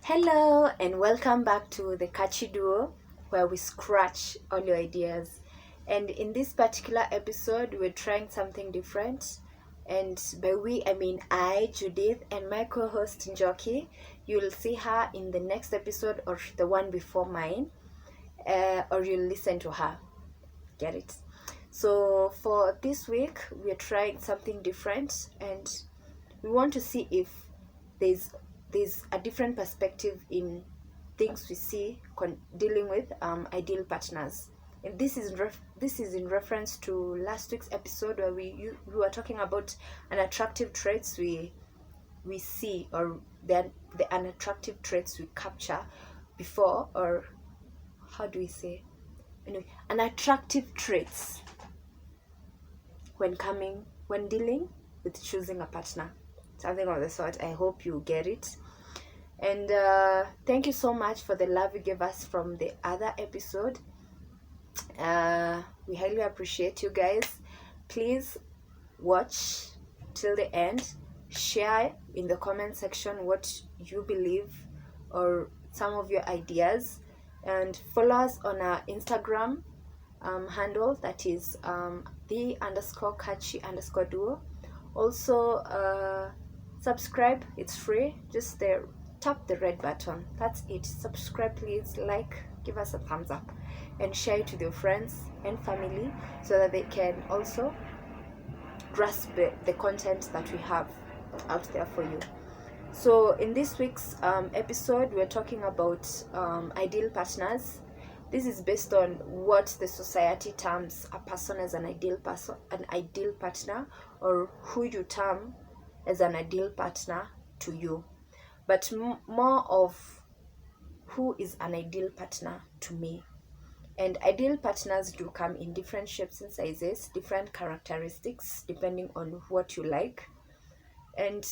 Hello and welcome back to the Catchy Duo, where we scratch all your ideas. And in this particular episode, we're trying something different. And by we, I mean I, Judith, and my co-host Njoki. You'll see her in the next episode or the one before mine, or you'll listen to her. Get it? So for this week, we're trying something different, and we want to see if there's there's a different perspective in things we see dealing with ideal partners. And this is in reference to last week's episode where we were talking about unattractive traits we see, or the unattractive traits we capture before, or how do we say, anyway, unattractive traits when dealing with choosing a partner, something of the sort. I hope you get it. And thank you so much for the love you gave us from the other episode. We highly appreciate you guys. Please watch till the end. Share in the comment section what you believe or some of your ideas, and follow us on our Instagram handle, that is the_catchy_duo. Also subscribe, it's free. Just there, tap the red button, that's it. Subscribe, please. Like, give us a thumbs up, and share it with your friends and family so that they can also grasp the content that we have out there for you. So in this week's episode, we're talking about ideal partners. This is based on what the society terms a person as an ideal partner, or who you term as an ideal partner to you. But more of who is an ideal partner to me. And ideal partners do come in different shapes and sizes, different characteristics, depending on what you like. And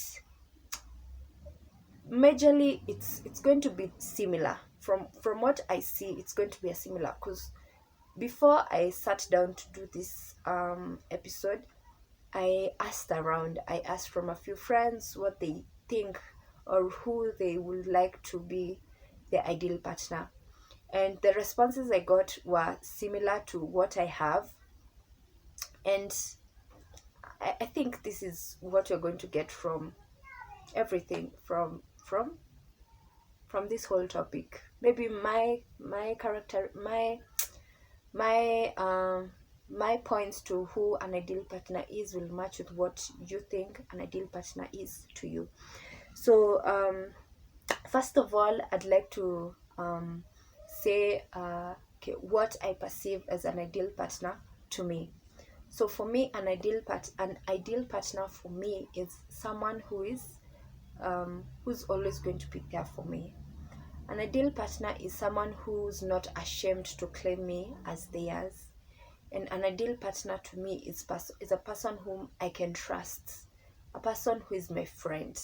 majorly it's going to be similar. From what I see, it's going to be a similar, because before I sat down to do this episode, I asked around. I asked from a few friends what they think or who they would like to be their ideal partner. And the responses I got were similar to what I have. And I think this is what you're going to get from everything from this whole topic. Maybe my character, my points to who an ideal partner is will match with what you think an ideal partner is to you. So first of all, I'd like to say what I perceive as an ideal partner to me. So for me, an ideal partner for me is someone who's always going to be there for me. An ideal partner is someone who's not ashamed to claim me as theirs. And an ideal partner to me is a person whom I can trust, a person who is my friend.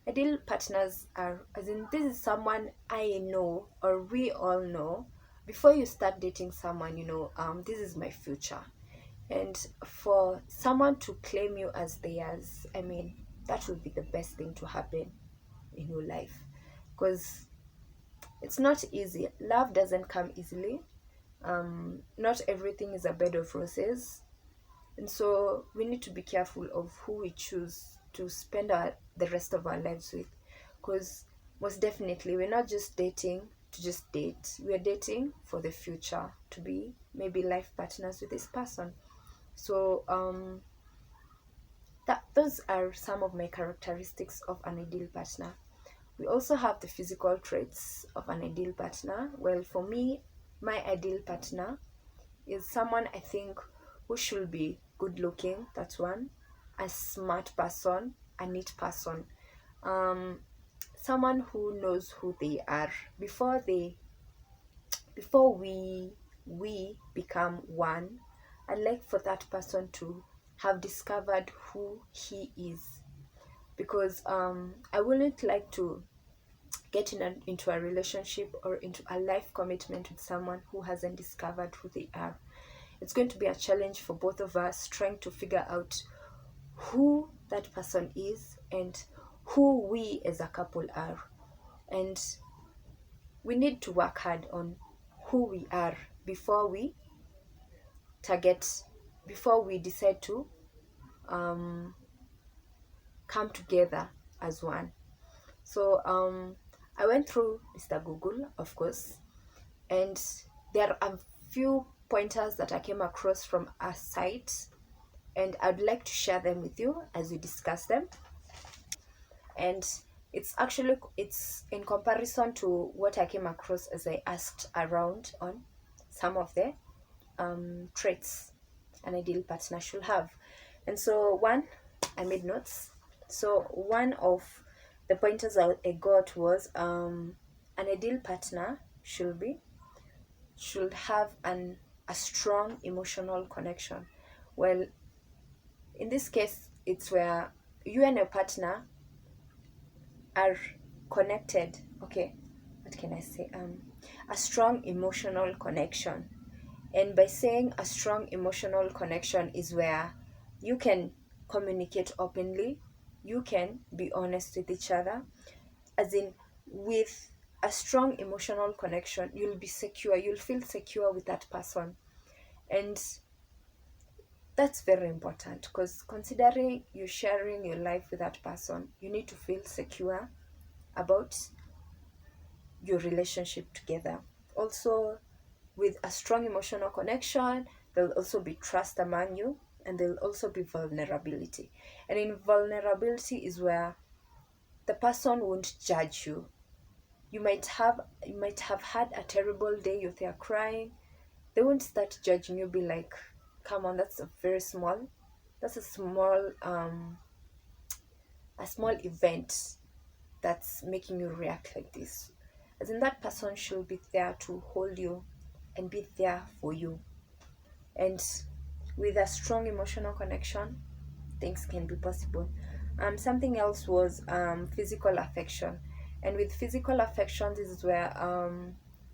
Ideal partners are, as in, this is someone I know, or we all know. Before you start dating someone, this is my future. And for someone to claim you as theirs, I mean, that would be the best thing to happen in your life, because it's not easy. Love doesn't come easily. Not everything is a bed of roses, and so we need to be careful of who we choose to spend the rest of our lives with, because most definitely we're not just dating to just date. We're dating for the future, to be maybe life partners with this person. So those are some of my characteristics of an ideal partner. We also have the physical traits of an ideal partner. Well, for me, my ideal partner is someone I think who should be good looking, that's one, a smart person, a neat person, someone who knows who they are before we become one. I'd like for that person to have discovered who he is, because I wouldn't like to get into a relationship or into a life commitment with someone who hasn't discovered who they are. It's going to be a challenge for both of us trying to figure out who that person is and who we as a couple are. And we need to work hard on who we are before we target, before we decide to um, come together as one. So I went through Mr. Google, of course, and there are a few pointers that I came across from a site, and I'd like to share them with you as we discuss them. And it's in comparison to what I came across as I asked around on some of the traits an ideal partner should have. And so one, I made notes. So one of the pointers I got was an ideal partner should have a strong emotional connection. Well, in this case, it's where you and your partner are connected. Okay, what can I say? A strong emotional connection. And by saying a strong emotional connection is where you can communicate openly, you can be honest with each other, as in, with a strong emotional connection, you'll be secure, you'll feel secure with that person. And that's very important because considering you sharing your life with that person, you need to feel secure about your relationship together. Also, with a strong emotional connection, there'll also be trust among you, and there'll also be vulnerability. And in vulnerability is where the person won't judge you. You might have had a terrible day, you're crying. They won't start judging you, be like, come on, that's a small event that's making you react like this. As in, that person should be there to hold you and be there for you. And with a strong emotional connection, things can be possible. Something else was physical affection. And with physical affection, this is where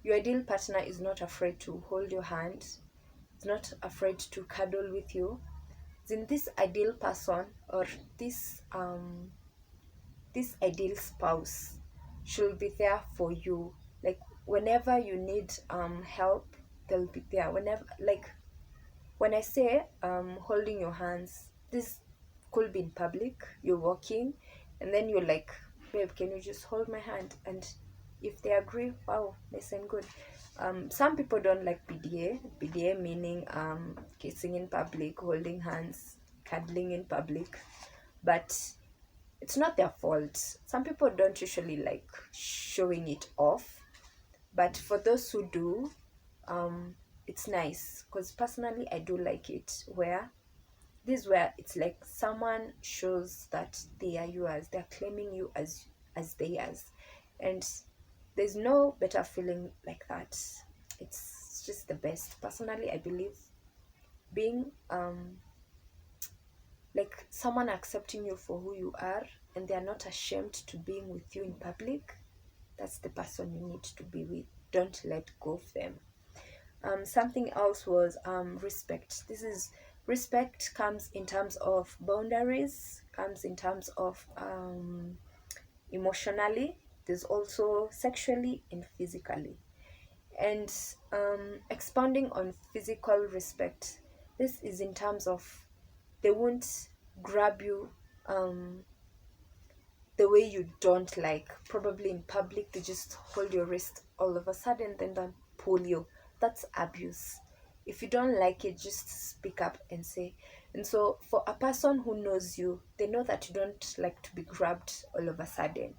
your ideal partner is not afraid to hold your hand, is not afraid to cuddle with you. Then this ideal person, or this this ideal spouse, should be there for you. Like, whenever you need help, they'll be there. Whenever, like, when I say holding your hands, this could be in public, you're walking, and then you're like, babe, can you just hold my hand? And if they agree, wow, nice and good. Some people don't like PDA. PDA meaning kissing in public, holding hands, cuddling in public. But it's not their fault. Some people don't usually like showing it off. But for those who do, it's nice because personally I do like it where it's like someone shows that they are yours, they're claiming you as theirs. And there's no better feeling like that. It's just the best. Personally, I believe being like someone accepting you for who you are, and they are not ashamed to being with you in public, that's the person you need to be with. Don't let go of them. Something else was respect. This is respect comes in terms of boundaries, comes in terms of emotionally. There's also sexually and physically. And expanding on physical respect, this is in terms of they won't grab you the way you don't like. Probably in public, they just hold your wrist all of a sudden, then pull you. That's abuse. If you don't like it, just speak up and say. And so, for a person who knows you, they know that you don't like to be grabbed all of a sudden.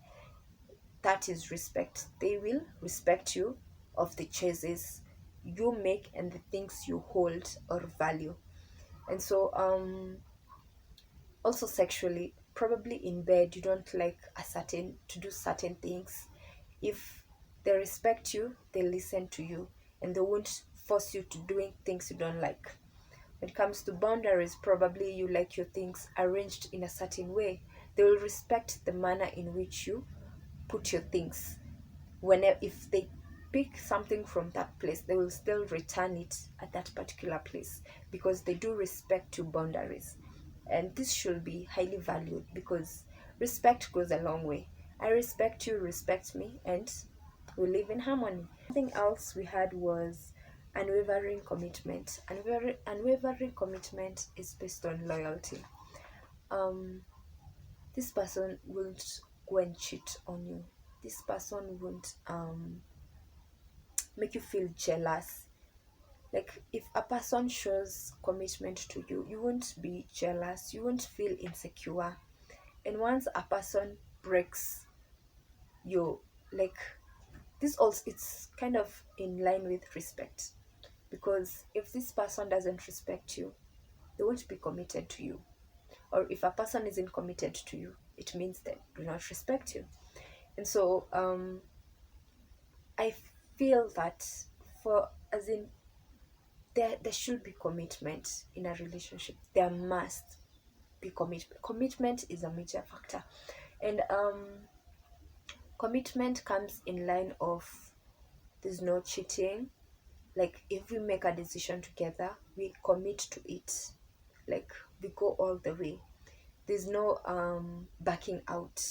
That is respect. They will respect you of the choices you make and the things you hold or value. And so, also sexually, probably in bed you don't like a certain to do certain things. If they respect you, they listen to you, and they won't force you to doing things you don't like. When it comes to boundaries, probably you like your things arranged in a certain way. They will respect the manner in which you put your things. Whenever, if they pick something from that place, they will still return it at that particular place because they do respect your boundaries. And this should be highly valued because respect goes a long way. I respect you, respect me, and we live in harmony. Something else we had was unwavering commitment. Unwavering commitment is based on loyalty. Um, this person won't go and cheat on you. This person won't make you feel jealous. Like if a person shows commitment to you, you won't be jealous, you won't feel insecure. And once a person breaks you, like this also, it's kind of in line with respect, because if this person doesn't respect you, they won't be committed to you. Or if a person isn't committed to you, it means they do not respect you. And so I feel that, for as in, there should be commitment in a relationship. There must be commitment. Commitment is a major factor. And commitment comes in line of, there's no cheating. Like if we make a decision together, we commit to it. Like we go all the way. There's no backing out.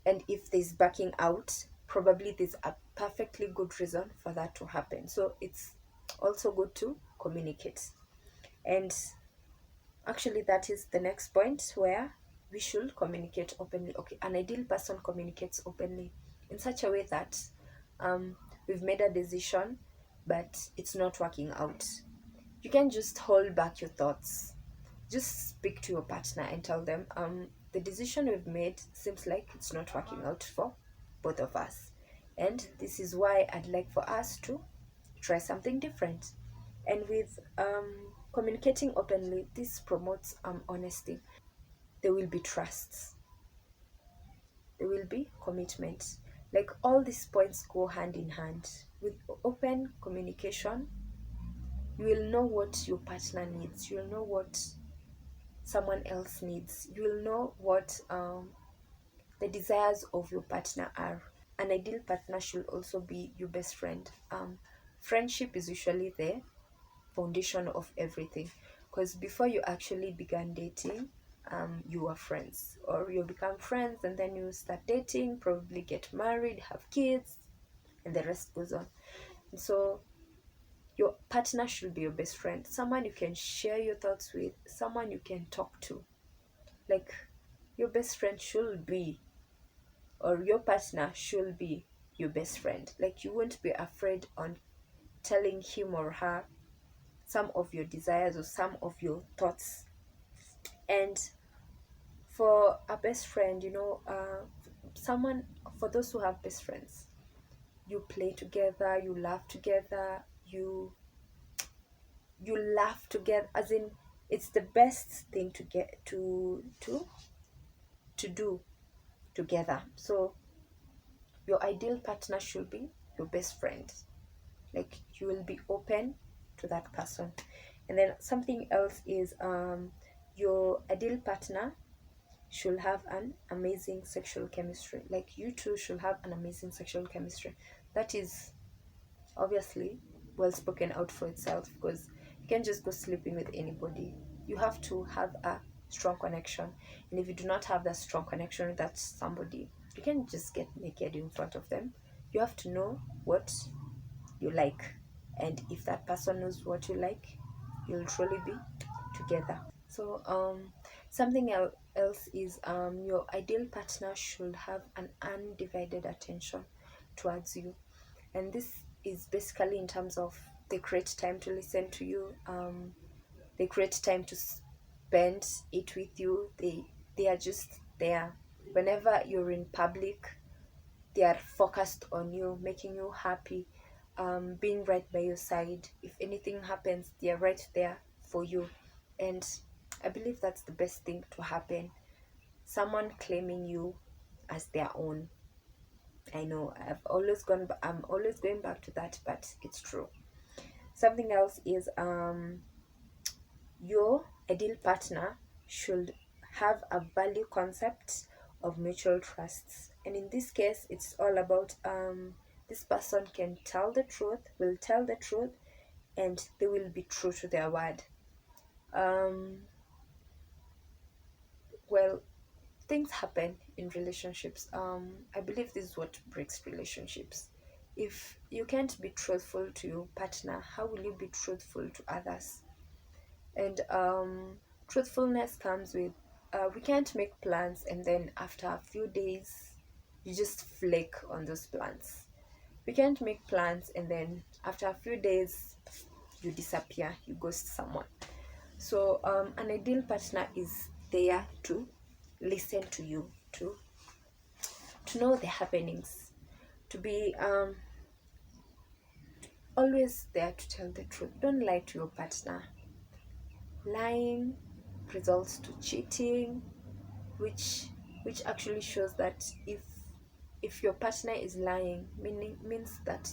And if there's backing out, probably there's a perfectly good reason for that to happen. So it's also good to communicate. And actually, that is the next point, where we should communicate openly. Okay, an ideal person communicates openly in such a way that we've made a decision, but it's not working out. You can just hold back your thoughts. Just speak to your partner and tell them, the decision we've made seems like it's not working out for both of us. And this is why I'd like for us to try something different. And with communicating openly, this promotes honesty. There will be trust, there will be commitment. Like all these points go hand in hand. With open communication, you will know what your partner needs, you will know what someone else needs, you will know what the desires of your partner are. An ideal partner should also be your best friend. Friendship is usually the foundation of everything, because before you actually began dating, you were friends, or you become friends and then you start dating, probably get married, have kids, and the rest goes on. And so your partner should be your best friend, someone you can share your thoughts with, someone you can talk to. Like your best friend should be, or your partner should be your best friend. Like you won't be afraid on telling him or her some of your desires or some of your thoughts. And for a best friend, someone, for those who have best friends, you play together, you laugh together, you laugh together, as in it's the best thing to get to do together. So your ideal partner should be your best friend. Like you will be open to that person. And then something else is, your ideal partner should have an amazing sexual chemistry. Like you two should have an amazing sexual chemistry. That is obviously well spoken out for itself, because you can't just go sleeping with anybody. You have to have a strong connection. And if you do not have that strong connection with that somebody, you can't just get naked in front of them. You have to know what you like. And if that person knows what you like, you'll truly be together. So something else is, your ideal partner should have an undivided attention towards you. And this is basically in terms of, they create time to listen to you, they create time to spend it with you, they are just there. Whenever you're in public, they are focused on you, making you happy, being right by your side. If anything happens, they are right there for you. And I believe that's the best thing to happen. Someone claiming you as their own. I know I'm always going back to that, but it's true. Something else is, your ideal partner should have a value concept of mutual trusts. And in this case, it's all about, this person can tell the truth, will tell the truth, and they will be true to their word. um well, things happen in relationships. I believe this is what breaks relationships. If you can't be truthful to your partner, how will you be truthful to others? And truthfulness comes with, we can't make plans and then after a few days you just flake on those plans. We can't make plans and then after a few days you disappear, you ghost someone. So an ideal partner is there to listen to you, to know the happenings, to be always there to tell the truth. Don't lie to your partner. Lying results to cheating, which actually shows that if your partner is lying, means that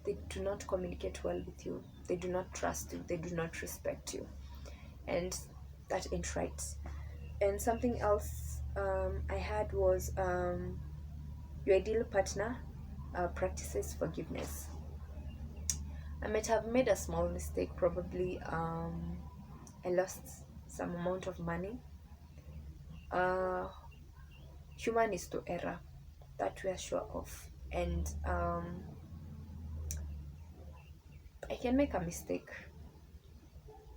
they do not communicate well with you, they do not trust you, they do not respect you, and that ain't right. And something else I had was, your ideal partner practices forgiveness. I might have made a small mistake, probably I lost some amount of money. uh Human is to error, that we are sure of, and I can make a mistake.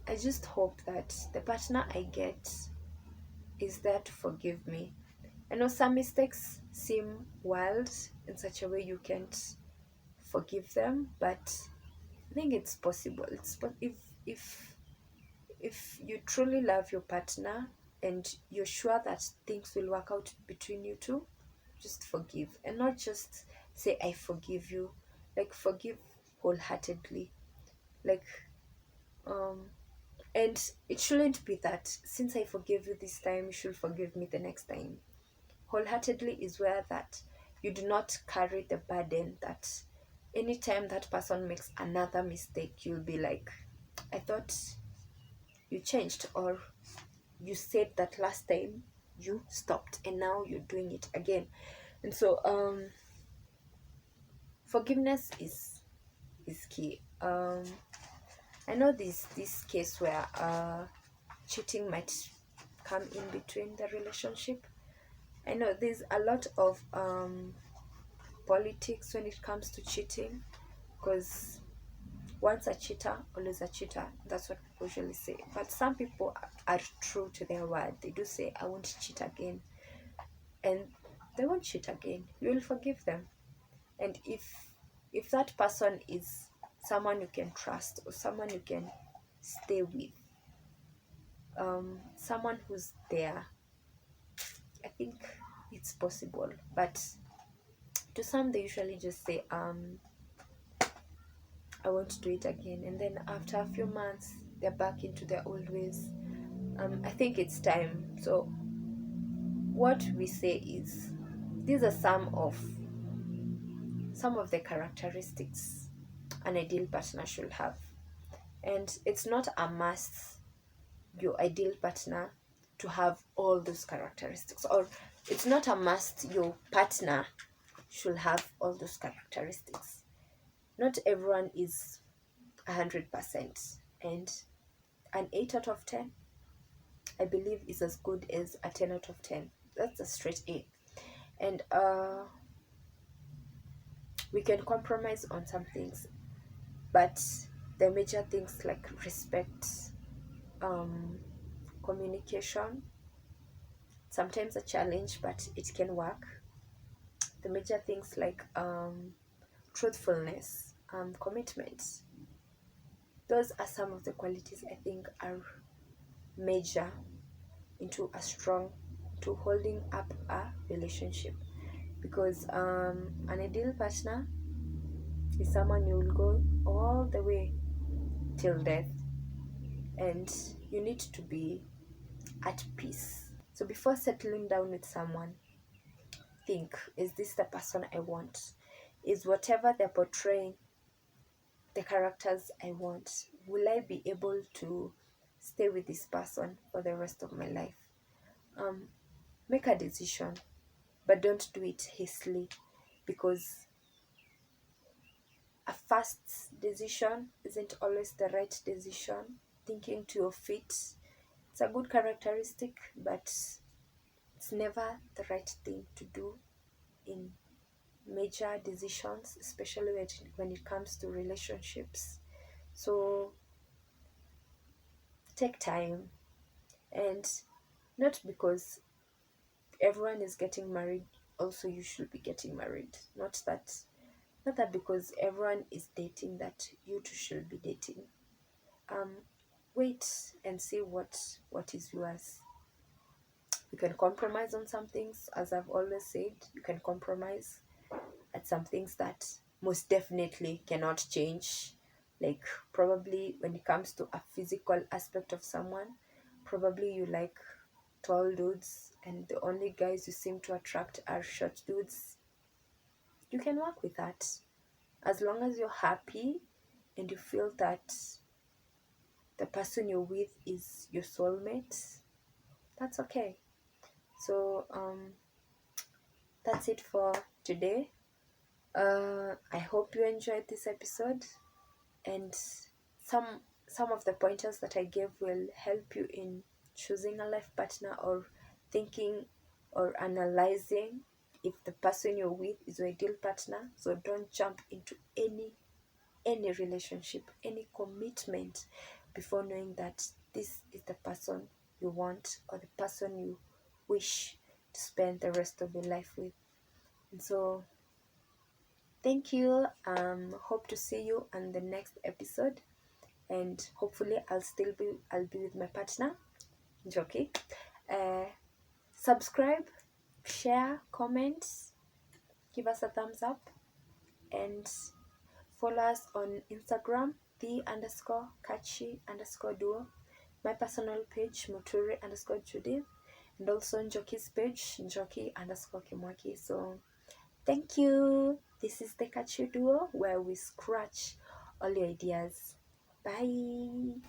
I just hope that the partner I get is there to forgive me. I know some mistakes seem wild in such a way you can't forgive them, but I think it's possible. If if you truly love your partner and you're sure that things will work out between you two, just forgive, and not just say I forgive you. Like, forgive wholeheartedly. Like, um and it shouldn't be that since I forgave you this time, you should forgive me the next time. Wholeheartedly is where that you do not carry the burden that anytime that person makes another mistake, you'll be like, I thought you changed, or you said that last time you stopped and now you're doing it again. And so forgiveness is key. I know this case where cheating might come in between the relationship. I know there's a lot of politics when it comes to cheating, because once a cheater, always a cheater. That's what people usually say. But some people are true to their word. They do say, I won't cheat again. And they won't cheat again. You will forgive them. And if that person is someone you can trust, or someone you can stay with, someone who's there, I think it's possible. But to some, they usually just say, I won't do it again. And then after a few months, they're back into their old ways. I think it's time. So what we say is, these are some of the characteristics an ideal partner should have. And it's not a must, your ideal partner, to have all those characteristics, or it's not a must your partner should have all those characteristics. Not everyone is 100%, and an 8 out of 10, I believe, is as good as a 10 out of 10. That's a straight A. And we can compromise on some things, but the major things like respect, communication, sometimes a challenge, but it can work. The major things like truthfulness, commitment, those are some of the qualities I think are major into a strong, to holding up a relationship. Because an ideal partner is someone you will go all the way till death, and you need to be at peace. So before settling down with someone, think, is this the person I want? Is whatever they're portraying the characters I want? Will I be able to stay with this person for the rest of my life? Make a decision, but don't do it hastily, because a fast decision isn't always the right decision. Thinking to your feet, it's a good characteristic, but It's never the right thing to do in major decisions, especially when it comes to relationships. So take time, and not because everyone is getting married, also you should be getting married. Not that because everyone is dating that you two should be dating. Um, wait and see what is yours. You can compromise on some things, as I've always said. You can compromise at some things that most definitely cannot change. Like, probably when it comes to a physical aspect of someone, probably you like tall dudes and the only guys you seem to attract are short dudes. You can work with that. As long as you're happy and you feel that the person you're with is your soulmate, that's okay. So that's it for today. I hope you enjoyed this episode, and some of the pointers that I gave will help you in choosing a life partner, or thinking or analyzing if the person you're with is your ideal partner. So don't jump into any relationship, any commitment before knowing that this is the person you want, or the person you wish to spend the rest of your life with. And so thank you. Hope to see you on the next episode, and hopefully I'll be with my partner, Joki. Uh, Subscribe, share, comment, give us a thumbs up, and follow us on Instagram, the_catchy_duo, my personal page, Muturi_Judith, and also Njoki's page, Njoki_Kimwaki. So thank you. This is the Catchy Duo, where we scratch all your ideas. Bye.